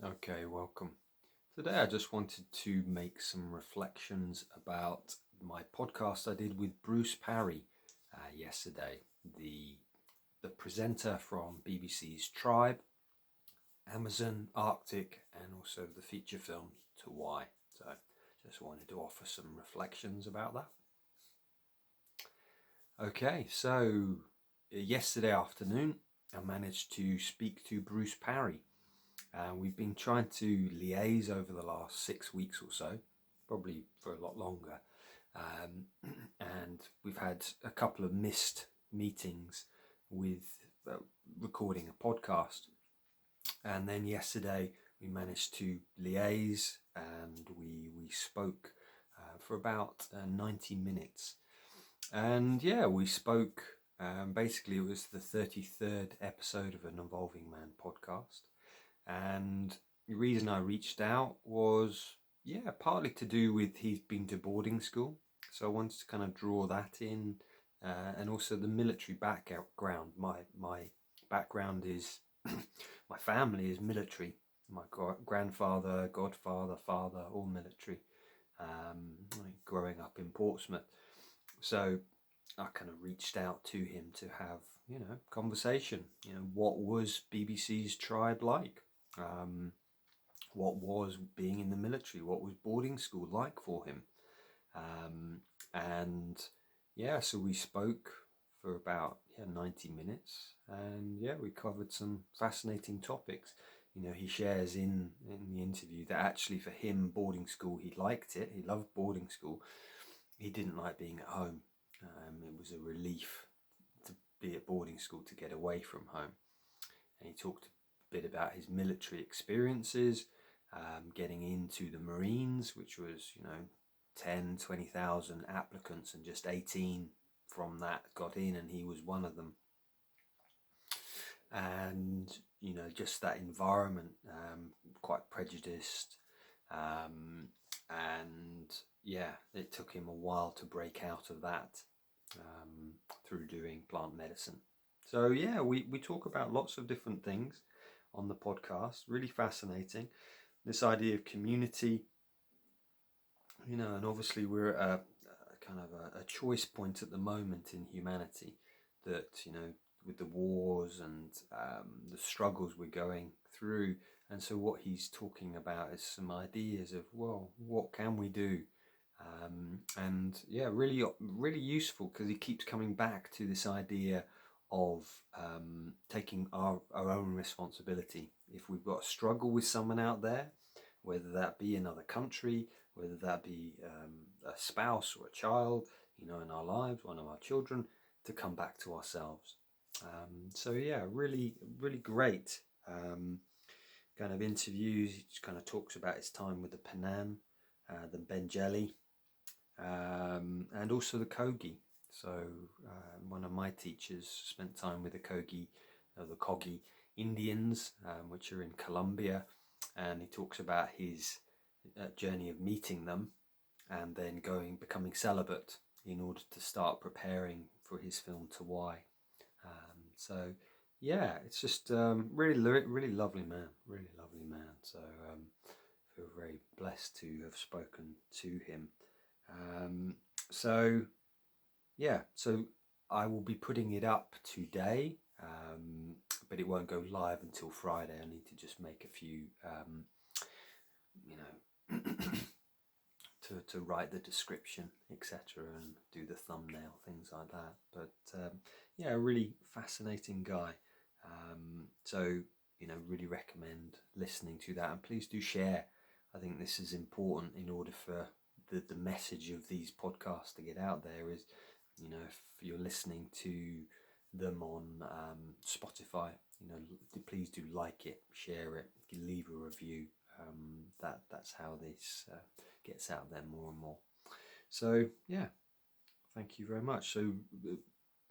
Okay, welcome. Today I just wanted to make some reflections about my podcast I did with Bruce Parry yesterday, the presenter from BBC's Tribe, Amazon, Arctic, and also the feature film Tawai. So just wanted to offer some reflections about that. Okay, so yesterday afternoon I managed to speak to Bruce Parry. We've been trying to liaise over the last 6 weeks or so, probably for a lot longer. And we've had a couple of missed meetings with recording a podcast. And then yesterday we managed to liaise and we spoke for about 90 minutes. And yeah, we spoke. Basically, it was the 33rd episode of an Evolving Man podcast. And the reason I reached out was, partly to do with he's been to boarding school. So I wanted to kind of draw that in, and also the military background. My background is, my family is military. My grandfather, godfather, father, all military. Growing up in Portsmouth. So I kind of reached out to him to have, conversation. What was BBC's Tribe like? What was being in the military? What was boarding school like for him? And so we spoke for about 90 minutes, and we covered some fascinating topics. He shares in the interview that actually for him, boarding school, he liked it. He loved boarding school. He didn't like being at home. It was a relief to be at boarding school, to get away from home. And he talked a bit about his military experiences, getting into the Marines, which was, 10, 20,000 applicants and just 18 from that got in, and he was one of them. And, just that environment, quite prejudiced. And it took him a while to break out of that through doing plant medicine. So we talk about lots of different things on the podcast. Really fascinating. This idea of community, and obviously we're at a kind of a choice point at the moment in humanity that, with the wars and the struggles we're going through. And so what he's talking about is some ideas of, well, what can we do? Really, really useful, because he keeps coming back to this idea of taking our own responsibility. If we've got a struggle with someone out there, whether that be another country, whether that be a spouse or a child, in our lives, one of our children, to come back to ourselves. Really, really great kind of interviews. He just kind of talks about his time with the Panan, the Benjeli, and also the Kogi. So one of my teachers spent time with the Kogi Indians, which are in Colombia, and he talks about his journey of meeting them and then becoming celibate in order to start preparing for his film Tawai. It's just really, really lovely man, really lovely man. So I feel very blessed to have spoken to him. So I will be putting it up today, but it won't go live until Friday. I need to just make a few, to write the description, etc., and do the thumbnail, things like that. But a really fascinating guy. Really recommend listening to that, and please do share. I think this is important in order for the message of these podcasts to get out there. Is, if you're listening to them on Spotify, please do like it, share it, leave a review. That's how this gets out there more and more. So thank you very much. So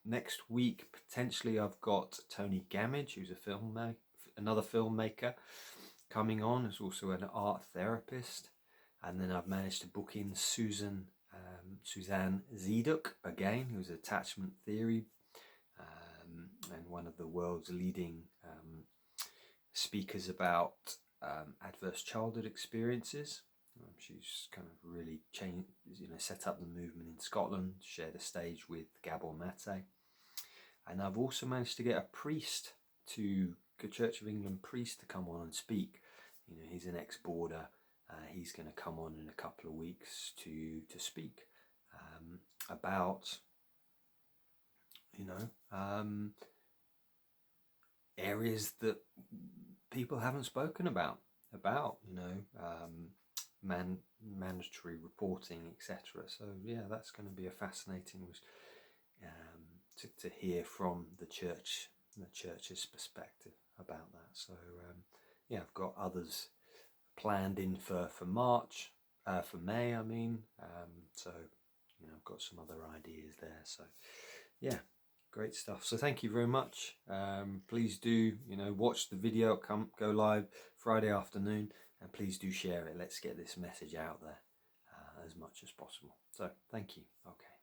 next week potentially I've got Tony Gamage, who's another filmmaker, coming on, as also an art therapist. And then I've managed to book in Suzanne Zeduk again, who's attachment theory, and one of the world's leading speakers about adverse childhood experiences. She's kind of really changed, set up the movement in Scotland, shared a stage with Gabor Mate. And I've also managed to get a priest a Church of England priest to come on and speak. He's an ex-boarder. He's going to come on in a couple of weeks to speak about, areas that people haven't spoken about, mandatory reporting, etc. So yeah, that's going to be a fascinating to hear from the church's perspective about that. So yeah, I've got others planned in for March, for May, I mean. So I've got some other ideas there. So yeah, great stuff. So thank you very much. Please do watch the video go live Friday afternoon, and please do share it. Let's get this message out there as much as possible. So thank you. Okay.